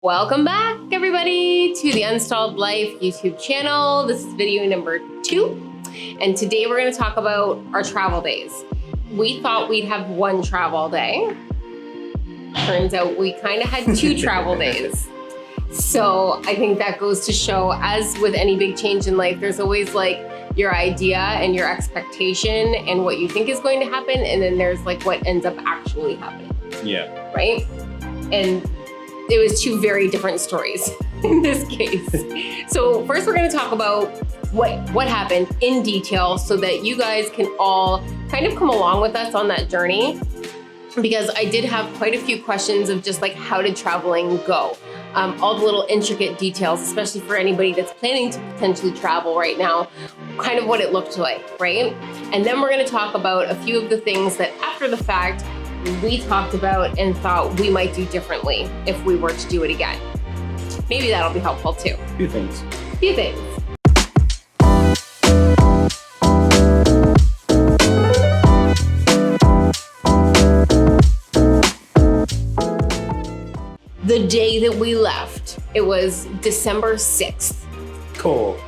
Welcome back, everybody, to the Unstahled Life YouTube channel. This is video number 2, and today we're going to talk about our travel days. We thought we'd have one travel day. Turns out we kind of had 2 travel days. So I think that goes to show, as with any big change in life, there's always like your idea and your expectation and what you think is going to happen, and then there's like what ends up actually happening. Yeah. Right? And it was 2 very different stories in this case. So first we're going to talk about what happened in detail so that you guys can all kind of come along with us on that journey, because I did have quite a few questions of just like, how did traveling go? All the little intricate details, especially for anybody that's planning to potentially travel right now, kind of what it looked like, right? And then we're going to talk about a few of the things that after the fact we talked about and thought we might do differently if we were to do it again. Maybe that'll be helpful too. A few things. The day that we left, it was December 6th. Cold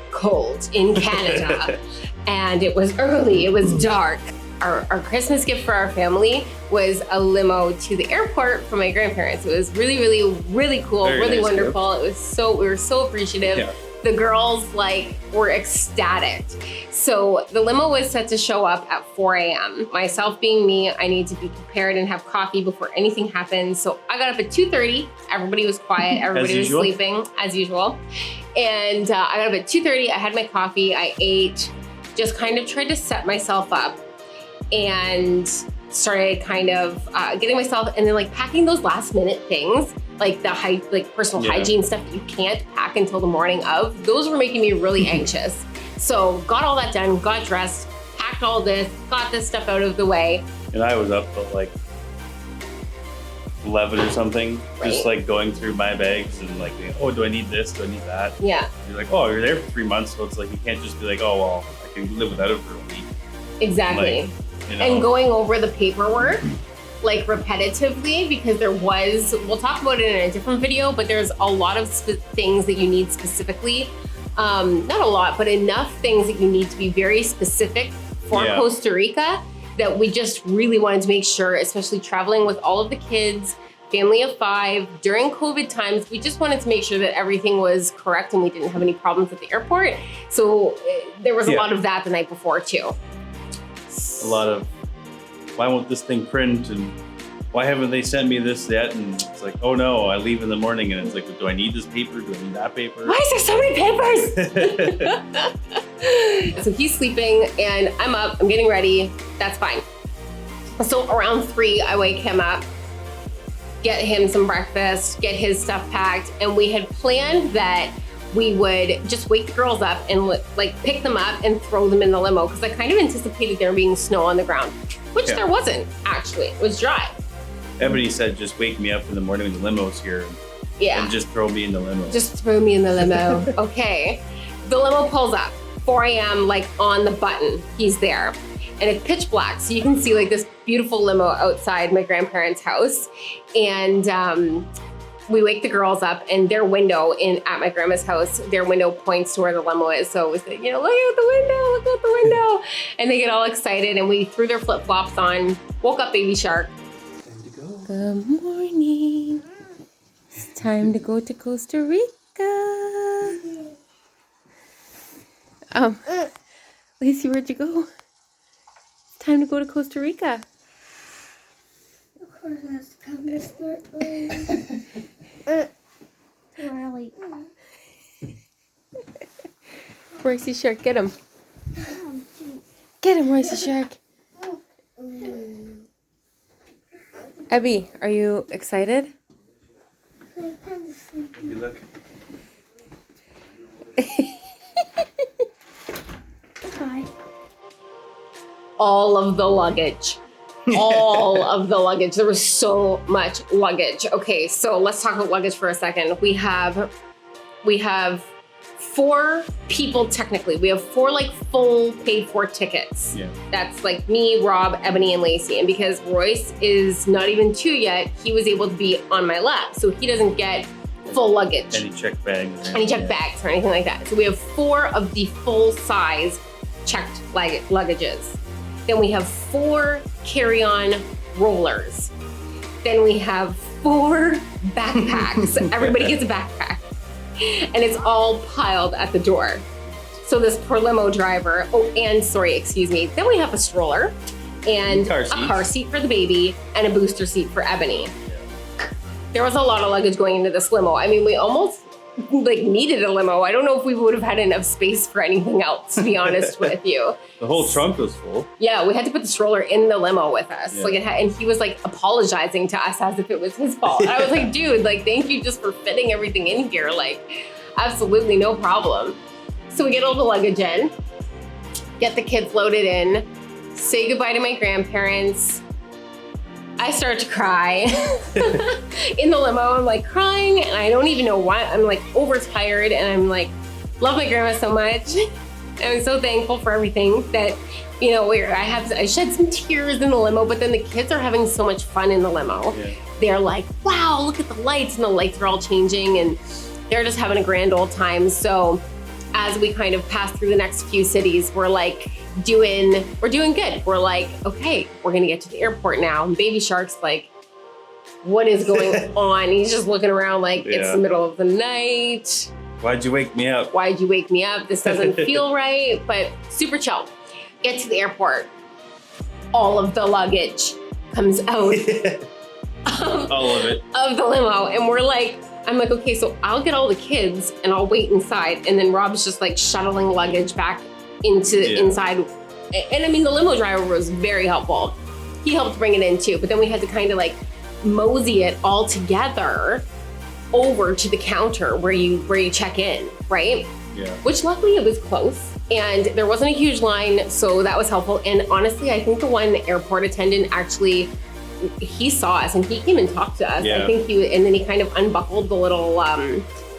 in Canada. And it was early, it was dark. Our Christmas gift for our family was a limo to the airport for my grandparents. It was really, really, really cool, Very really nice wonderful. Gift. We were so appreciative. Yeah. The girls were ecstatic. So the limo was set to show up at 4 a.m. Myself being me, I need to be prepared and have coffee before anything happens. So I got up at 2:30. Everybody was quiet. Everybody was sleeping as usual. And I got up at 2:30. I had my coffee. I ate, just kind of tried to set myself up and started kind of getting myself, and then like packing those last minute things, like the personal hygiene stuff that you can't pack until the morning of. Those were making me really anxious. So got all that done, got dressed, packed all this, got this stuff out of the way. And I was up at like 11 or something, just like going through my bags and like, oh, do I need this? Do I need that? Yeah. You're like, oh, you're there for 3 months, so it's like you can't just be like, oh, well, I can live without it for a week. Exactly. Like, you know. And going over the paperwork like repetitively, because we'll talk about it in a different video, but there's a lot of things that you need specifically. Not a lot, but enough things that you need to be very specific for Costa Rica, that we just really wanted to make sure, especially traveling with all of the kids, family of 5, during COVID times, we just wanted to make sure that everything was correct and we didn't have any problems at the airport. So there was a lot of that the night before too. A lot of, why won't this thing print, and why haven't they sent me this yet? And it's like, oh no, I leave in the morning, and it's like, do I need this paper? Do I need that paper? Why is there so many papers? So he's sleeping and I'm up, I'm getting ready. That's fine. So around 3, I wake him up, get him some breakfast, get his stuff packed, and we had planned that we would just wake the girls up and like pick them up and throw them in the limo, because I kind of anticipated there being snow on the ground, which there wasn't actually. It was dry. Everybody said just wake me up in the morning when the limo's here. Yeah. And just throw me in the limo. Just throw me in the limo. Okay. The limo pulls up, 4 a.m. like on the button. He's there. And it's pitch black, so you can see like this beautiful limo outside my grandparents' house. And we wake the girls up, and their window at my grandma's house, their window points to where the limo is. So it was like, look out the window. And they get all excited, and we threw their flip-flops on, woke up baby shark. Time to go. Good morning. It's time to go to Costa Rica. Lacey, where'd you go? It's time to go to Costa Rica. Of course, it's time to start too early. Roycey Shark, get him. Get him, Roycey Shark. Abby, are you excited? You look. Hi. All of the luggage. All of the luggage. There was so much luggage. Okay, so let's talk about luggage for a second. We have 4 people technically. We have 4 like full paid for tickets. Yeah. That's like me, Rob, Ebony, and Lacey. And because Royce is not even 2 yet, he was able to be on my lap. So he doesn't get full luggage. Any checked bags. Any checked bags or anything like that. So we have 4 of the full size checked luggages. Then we have 4 carry-on rollers. Then we have 4 backpacks. Everybody gets a backpack. And it's all piled at the door. So this poor limo driver, then we have a stroller and a car seat for the baby and a booster seat for Ebony. Yeah. There was a lot of luggage going into this limo. I mean, we almost needed a limo. I don't know if we would have had enough space for anything else, to be honest with you. The whole trunk was full. Yeah, we had to put the stroller in the limo with us. Yeah. And he was apologizing to us as if it was his fault. And I was like, dude, thank you just for fitting everything in here. Absolutely no problem. So we get all the luggage in, get the kids loaded in, say goodbye to my grandparents. I start to cry in the limo. I'm crying and I don't even know why. I'm overtired and I'm love my grandma so much. I'm so thankful for everything that, I shed some tears in the limo, but then the kids are having so much fun in the limo. Yeah. They're like, wow, look at the lights, and the lights are all changing and they're just having a grand old time. So as we kind of pass through the next few cities, we're doing good. We're okay, we're gonna get to the airport now. And Baby Shark's what is going on? He's just looking around it's the middle of the night. Why'd you wake me up? Why'd you wake me up? This doesn't feel right, but super chill. Get to the airport. All of the luggage comes out. All of it. Of the limo. And I'm okay, so I'll get all the kids and I'll wait inside. And then Rob's just shuttling luggage back inside. And I mean, the limo driver was very helpful. He helped bring it in too, but then we had to kind of mosey it all together over to the counter where you check in, right? Yeah. Which luckily it was close and there wasn't a huge line, so that was helpful. And honestly, I think the one airport attendant actually, he saw us and he came and talked to us. Yeah. I think and then he kind of unbuckled the little,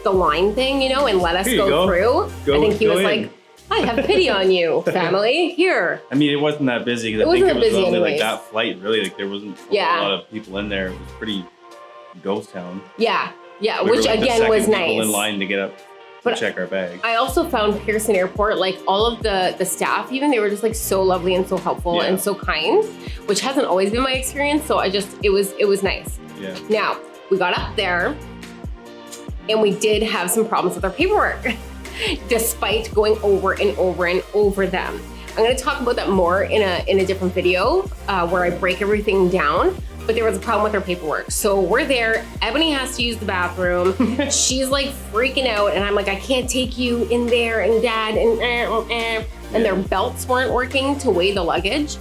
the line thing, and let us go through. I think he was in. I have pity on you, family. Here. I mean, it wasn't that busy because I think it was only that flight. Really, there wasn't a lot of people in there. It was pretty ghost town. Yeah, We which were again was nice. People in line to get up to check our bags. I also found Pearson Airport, all of the staff, even they were just so lovely and so helpful and so kind, which hasn't always been my experience. So it was nice. Yeah. Now we got up there, and we did have some problems with our paperwork. Despite going over and over and over them. I'm going to talk about that more in a different video where I break everything down, but there was a problem with our paperwork. So we're there, Ebony has to use the bathroom. She's freaking out and I'm I can't take you in there, and Dad and their belts weren't working to weigh the luggage.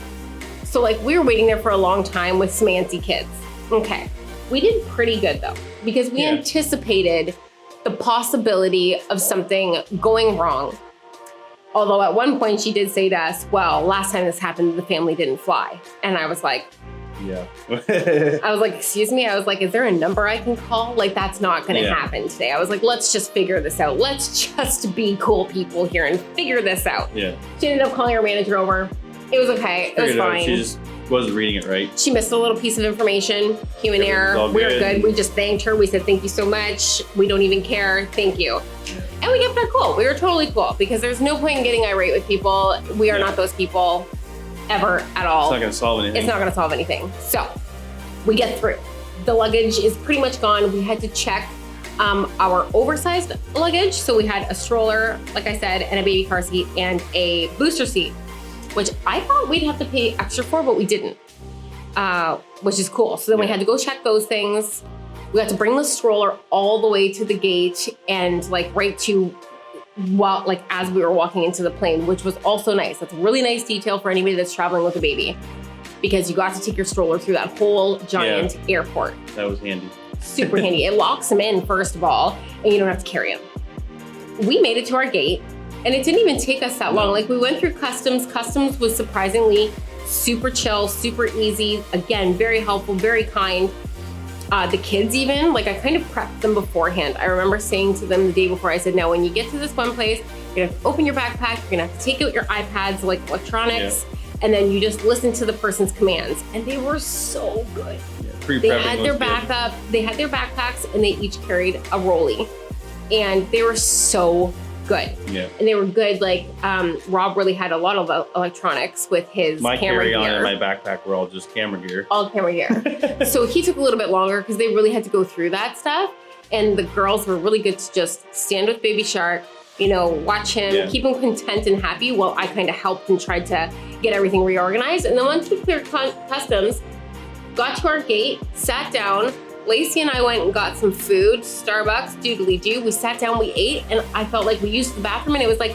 So we were waiting there for a long time with some antsy kids. Okay, we did pretty good though, because we anticipated the possibility of something going wrong. Although at one point she did say to us, well, last time this happened, the family didn't fly. And I was yeah. I was excuse me? I was is there a number I can call? That's not gonna happen today. I was let's just figure this out. Let's just be cool people here and figure this out. Yeah. She ended up calling her manager over. It was okay, it was fine. She just wasn't reading it right. She missed a little piece of information, human error. We were good. We just thanked her. We said, thank you so much. We don't even care. Thank you. Yeah. And we kept our cool. We were totally cool because there's no point in getting irate with people. We are not those people ever at all. It's not going to solve anything. It's not going to solve anything. So we get through. The luggage is pretty much gone. We had to check our oversized luggage. So we had a stroller, like I said, and a baby car seat and a booster seat, which I thought we'd have to pay extra for, but we didn't, which is cool. So then we had to go check those things. We got to bring the stroller all the way to the gate and right to, as we were walking into the plane, which was also nice. That's a really nice detail for anybody that's traveling with a baby, because you got to take your stroller through that whole giant airport. That was handy. Super handy. It locks them in, first of all, and you don't have to carry them. We made it to our gate. And it didn't even take us that long. We went through customs. Customs was surprisingly super chill, super easy. Again, very helpful, very kind. The kids even, I kind of prepped them beforehand. I remember saying to them the day before, I said, now when you get to this one place, you're gonna have to open your backpack, you're gonna have to take out your iPads, electronics, and then you just listen to the person's commands. And they were so good. pre-prepping They had their was good. backup. They had their backpacks, and they each carried a rollie, and they were so good. Yeah. And they were good. Like Rob really had a lot of electronics with his My camera carry-on gear. and my backpack were all just camera gear. All camera gear. So he took a little bit longer because they really had to go through that stuff. And the girls were really good to just stand with Baby Shark, you know, watch him, keep him content and happy while I kind of helped and tried to get everything reorganized. And then once we cleared customs, got to our gate, sat down. Lacey and I went and got some food, Starbucks, doodly-doo. We sat down, we ate, and I felt like we used the bathroom, and it was like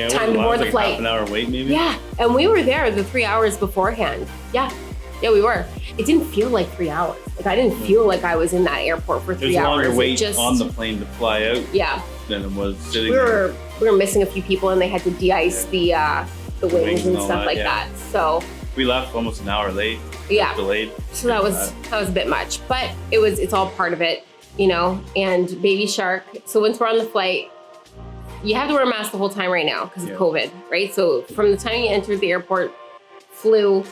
time to board the flight. Half an hour wait, maybe? Yeah, and we were there the 3 hours beforehand. Yeah, we were. It didn't feel like 3 hours. Like I didn't feel like I was in that airport for 3 hours. There's a longer wait just, on the plane to fly out than it was sitting there. We were missing a few people, and they had to de-ice the wings and all stuff like that. So we left almost an hour late. Yeah. Delayed. So that was a bit much, but it's all part of it, you know. And Baby Shark. So once we're on the flight, you have to wear a mask the whole time right now because of COVID, right? So from the time you entered the airport, flew,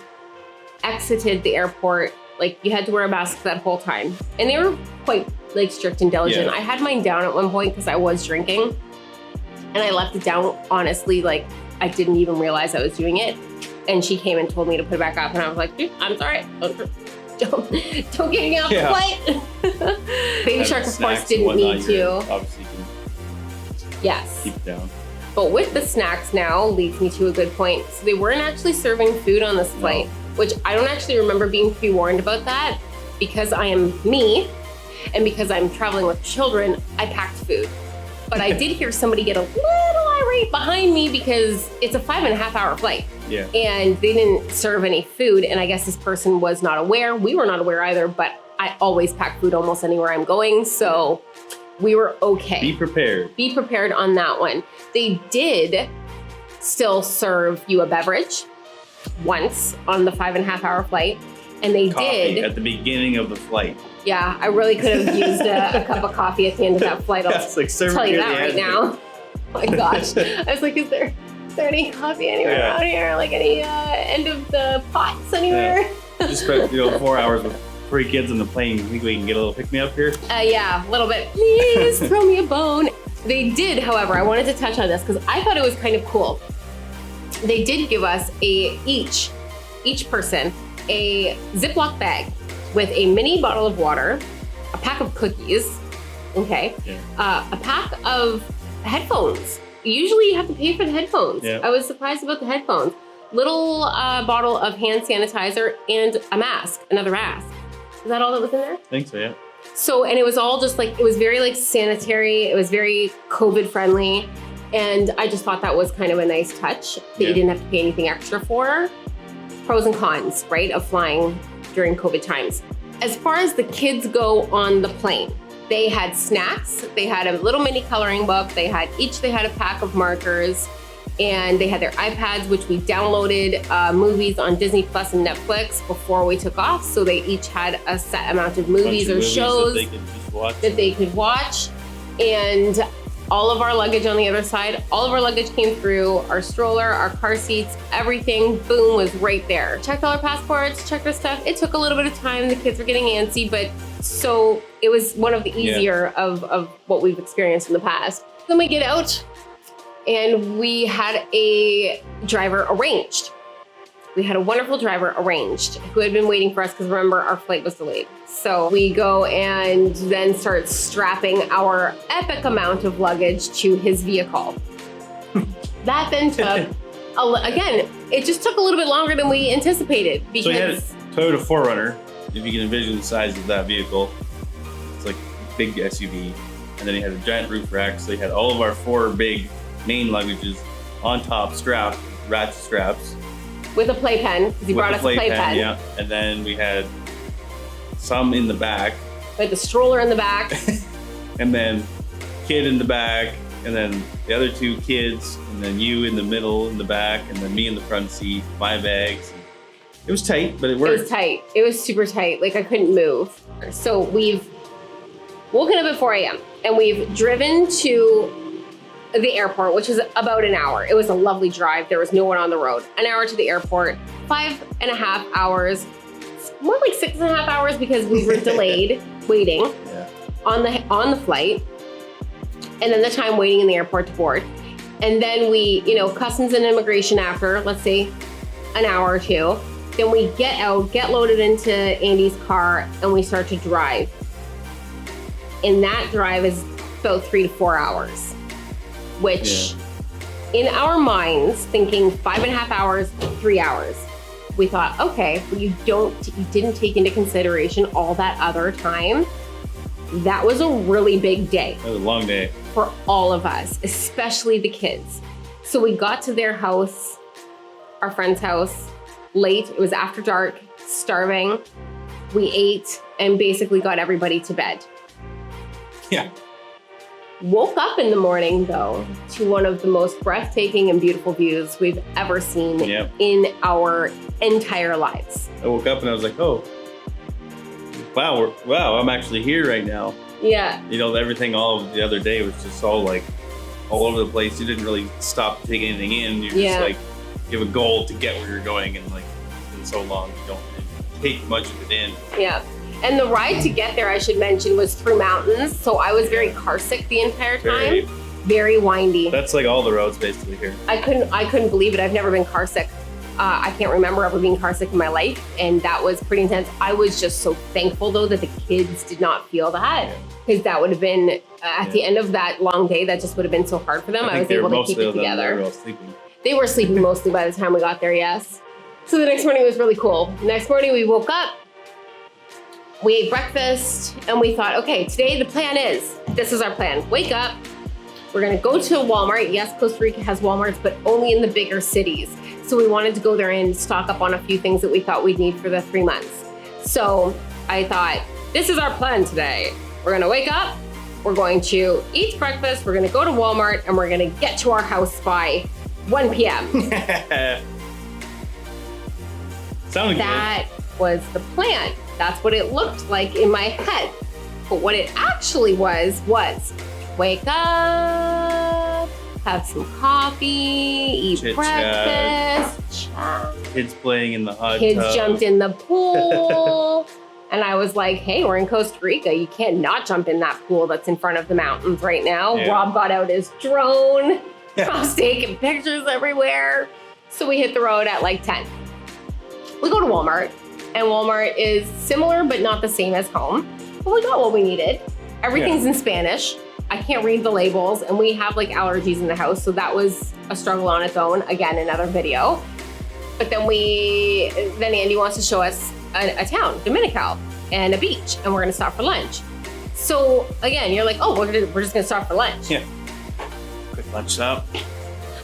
exited the airport, like you had to wear a mask that whole time. And they were quite like strict and diligent. I had mine down at one point because I was drinking, and I left it down. Honestly, like I didn't even realize I was doing it. And she came and told me to put it back up, and I was like, dude, I'm sorry. Don't get me off the flight. Baby Shark, of course, didn't need to. Obviously, you Yes. can keep it down. But with the snacks now leads me to a good point. So they weren't actually serving food on this flight, which I don't actually remember being pre-warned about that because I am me, and because I'm traveling with children, I packed food. But I did hear somebody get a little irate behind me because it's a 5.5 hour flight. Yeah. And they didn't serve any food. And I guess this person was not aware. We were not aware either, but I always pack food almost anywhere I'm going. So we were okay. Be prepared. Be prepared on that one. They did still serve you a beverage once on the 5.5 hour flight. And they Coffee did. at the beginning of the flight. Yeah, I really could have used a cup of coffee at the end of that flight. I'll tell you that right now. Oh my gosh. I was like, is there any coffee anywhere out here? Like any end of the pots anywhere? Yeah. Just spent 4 hours with 3 kids on the plane. You think we can get a little pick-me-up here? Yeah, a little bit. Please throw me a bone. They did, however, I wanted to touch on this because I thought it was kind of cool. They did give us each person a Ziploc bag with a mini bottle of water, a pack of cookies, a pack of headphones. Usually you have to pay for the headphones. I was surprised about the headphones. Little bottle of hand sanitizer and a mask, another mask. Is that all that was in there? I think so, yeah. So, and it was all just like, it was very like sanitary. It was very COVID friendly. And I just thought that was kind of a nice touch that you didn't have to pay anything extra for. Pros and cons, right, of flying during COVID times. As far as the kids go on the plane, they had snacks, they had a little mini coloring book, they had a pack of markers, and they had their iPads, which we downloaded movies on Disney Plus and Netflix before we took off. So they each had a set amount of movies or shows that they could watch. And all of our luggage on the other side, all of our luggage came through, our stroller, our car seats, everything, boom, was right there. Checked all our passports, checked our stuff. It took a little bit of time. The kids were getting antsy, but so it was one of the easier of what we've experienced in the past. Then we get out and we had a driver arranged. We had a wonderful driver arranged who had been waiting for us because remember, our flight was delayed. So we go and then start strapping our epic amount of luggage to his vehicle. That then took, again, it just took a little bit longer than we anticipated because— So he had a Toyota 4Runner, if you can envision the size of that vehicle. It's like a big SUV. And then he had a giant roof rack. So he had all of our 4 big main luggages on top, strapped, ratchet straps. With a playpen, because he brought us a playpen. Yeah, and then we had some in the back. We had the stroller in the back. And then kid in the back, and then the other 2 kids, and then you in the middle in the back, and then me in the front seat, my bags. It was tight, but it worked. It was tight. It was super tight. Like I couldn't move. So we've woken up at 4 a.m. and we've driven to the airport, which is about an hour. It was a lovely drive. There was no one on the road. An hour to the airport, 5.5 hours. more like 6.5 hours because we were delayed waiting on the flight. And then the time waiting in the airport to board. And then we, customs and immigration after, let's say, an hour or two. Then we get out, get loaded into Andy's car, and we start to drive. And that drive is about 3 to 4 hours, which in our minds, thinking 5.5 hours, 3 hours, we thought, okay, but you didn't take into consideration all that other time. That was a really big day. That was a long day. For all of us, especially the kids. So we got to their house, our friend's house, late. It was after dark, starving. We ate and basically got everybody to bed. Yeah. Woke up in the morning, though, to one of the most breathtaking and beautiful views we've ever seen in our entire lives. I woke up and I was like, oh, wow, I'm actually here right now. Yeah. Everything all of the other day was just all like all over the place. You didn't really stop to take anything in. You just like, you have a goal to get where you're going, and like it's been so long, you don't really take much of it in. Yeah. And the ride to get there, I should mention, was through mountains. So I was very car sick the entire time. Very windy. That's like all the roads basically here. I couldn't believe it. I've never been car sick. I can't remember ever being car sick in my life, and that was pretty intense. I was just so thankful, though, that the kids did not feel that, because that would have been, at the end of that long day, that just would have been so hard for them. I was able to keep it together. They were sleeping mostly by the time we got there, yes. So the next morning was really cool. Next morning we woke up, we ate breakfast, and we thought, okay, today the plan is, this is our plan. Wake up, we're gonna go to a Walmart. Yes, Costa Rica has Walmarts, but only in the bigger cities. So we wanted to go there and stock up on a few things that we thought we'd need for the 3 months. So I thought, this is our plan today. We're gonna wake up, we're going to eat breakfast, we're gonna go to Walmart, and we're gonna get to our house by 1 p.m. Sounded That was the plan. That's what it looked like in my head. But what it actually was wake up, have some coffee, eat breakfast, chat. Kids playing in the hot tub. Kids jumped in the pool. And I was like, hey, we're in Costa Rica. You can't not jump in that pool that's in front of the mountains right now. Yeah. Rob got out his drone. I was taking pictures everywhere. So we hit the road at like 10. We go to Walmart, and Walmart is similar but not the same as home. But we got what we needed. Everything's in Spanish. I can't read the labels, and we have like allergies in the house, so that was a struggle on its own. Again, another video. But then Andy wants to show us a town, Dominical, and a beach, and we're gonna stop for lunch. So again, you're like, oh, we're just gonna stop for lunch. Yeah. Quick lunch stop.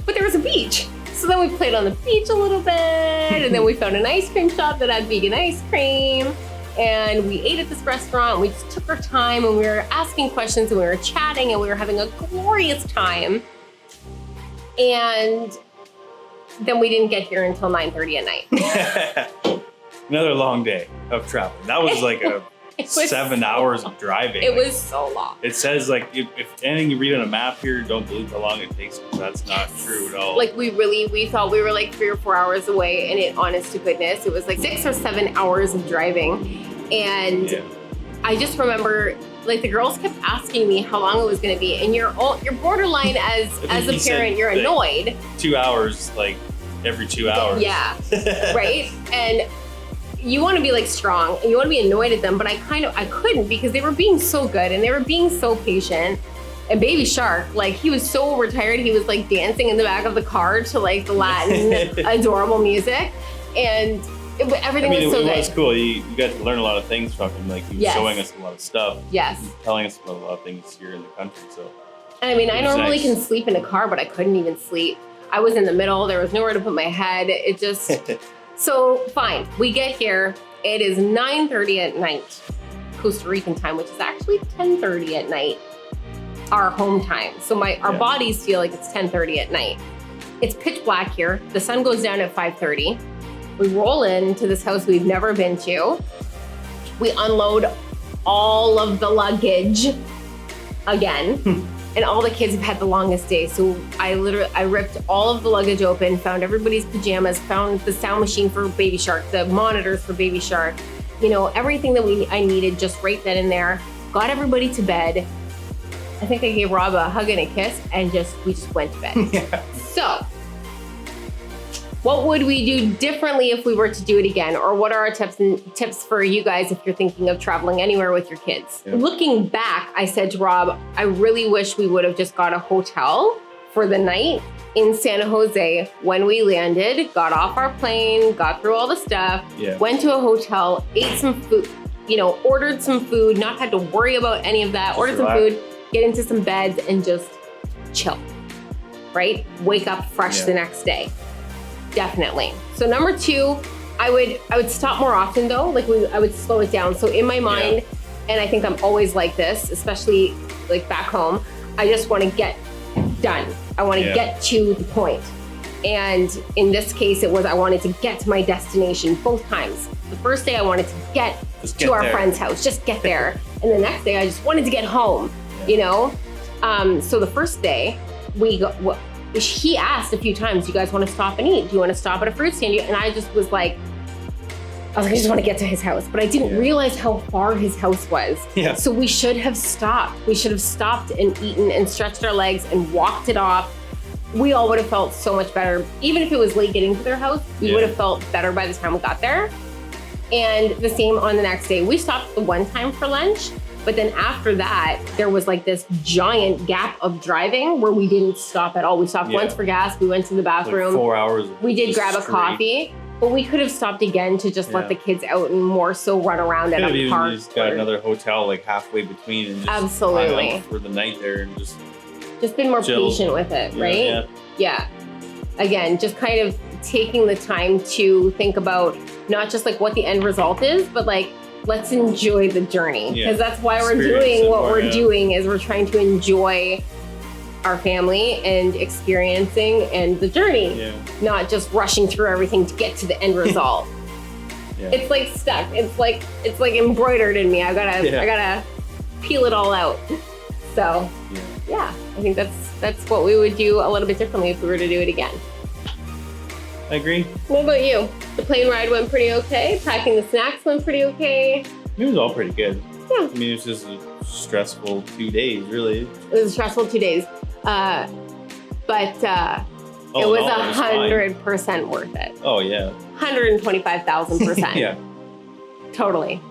But there was a beach. So then we played on the beach a little bit, and then we found an ice cream shop that had vegan ice cream. And we ate at this restaurant. We just took our time, and we were asking questions, and we were chatting, and we were having a glorious time. And then we didn't get here until 9:30 at night. Another long day of travel. That was like 7 hours of driving. It was so long. It says like, if anything you read on a map here, don't believe how long it takes, because that's not true at all. Like we thought we were like 3 or 4 hours away, and honest to goodness, it was like 6 or 7 hours of driving. And I just remember, like, the girls kept asking me how long it was going to be, and you're borderline as a parent, you're annoyed. 2 hours, like every 2 hours. Yeah, right. And you want to be like strong, and you want to be annoyed at them, but I couldn't, because they were being so good and they were being so patient. And Baby Shark, like, he was so retired, he was like dancing in the back of the car to like the Latin adorable music, and everything was so good. It was cool. You got to learn a lot of things from him. Like, he was showing us a lot of stuff. Yes. He was telling us about a lot of things here in the country. So. And I mean, I normally can sleep in a car, but I couldn't even sleep. I was in the middle. There was nowhere to put my head. It just. So fine, we get here. It is 9:30 at night, Costa Rican time, which is actually 10:30 at night, our home time. So our bodies feel like it's 10:30 at night. It's pitch black here. The sun goes down at 5:30. We roll into this house we've never been to. We unload all of the luggage again. And all the kids have had the longest day. So I ripped all of the luggage open, found everybody's pajamas, found the sound machine for Baby Shark, the monitors for Baby Shark, you know, everything that I needed just right then and there. Got everybody to bed. I think I gave Rob a hug and a kiss, and we just went to bed. Yeah. So, what would we do differently if we were to do it again? Or what are our tips for you guys if you're thinking of traveling anywhere with your kids? Yeah. Looking back, I said to Rob, I really wish we would have just got a hotel for the night in San Jose when we landed, got off our plane, got through all the stuff, went to a hotel, ate some food, you know, ordered some food, not had to worry about any of that, ordered some food, get into some beds and just chill, right? Wake up fresh the next day. Definitely. So number 2, I would stop more often though. Like I would slow it down. So in my mind, and I think I'm always like this, especially like back home, I just want to get done. I want to get to the point. And in this case, it was I wanted to get to my destination both times. The first day I wanted to get to our friend's house, just get there. And the next day I just wanted to get home, you know? So the first day he asked a few times, do you guys want to stop and eat? Do you want to stop at a fruit stand? And I just was like, I just want to get to his house. But I didn't realize how far his house was. Yeah. So we should have stopped. We should have stopped and eaten and stretched our legs and walked it off. We all would have felt so much better. Even if it was late getting to their house, we would have felt better by the time we got there. And the same on the next day. We stopped the one time for lunch, but then after that, there was like this giant gap of driving where we didn't stop at all. We stopped once for gas. We went to the bathroom. Like 4 hours. We did grab a coffee, but we could have stopped again to just let the kids out and more so run around at a park. Just got another hotel like halfway between and just absolutely hang out for the night there and just been more chill. patient with it, right? Yeah. Again, just kind of taking the time to think about not just like what the end result is, but like let's enjoy the journey, because that's why we're doing what we're doing, is we're trying to enjoy our family and experiencing and the journey, not just rushing through everything to get to the end result. It's like stuck. It's like embroidered in me. I gotta peel it all out. So I think that's what we would do a little bit differently if we were to do it again. I agree. What about you? The plane ride went pretty okay. Packing the snacks went pretty okay. It was all pretty good. Yeah. I mean, it was just a stressful 2 days, really. It was a stressful 2 days. But it was 100% worth it. Oh, yeah. 125,000%. Yeah. Totally.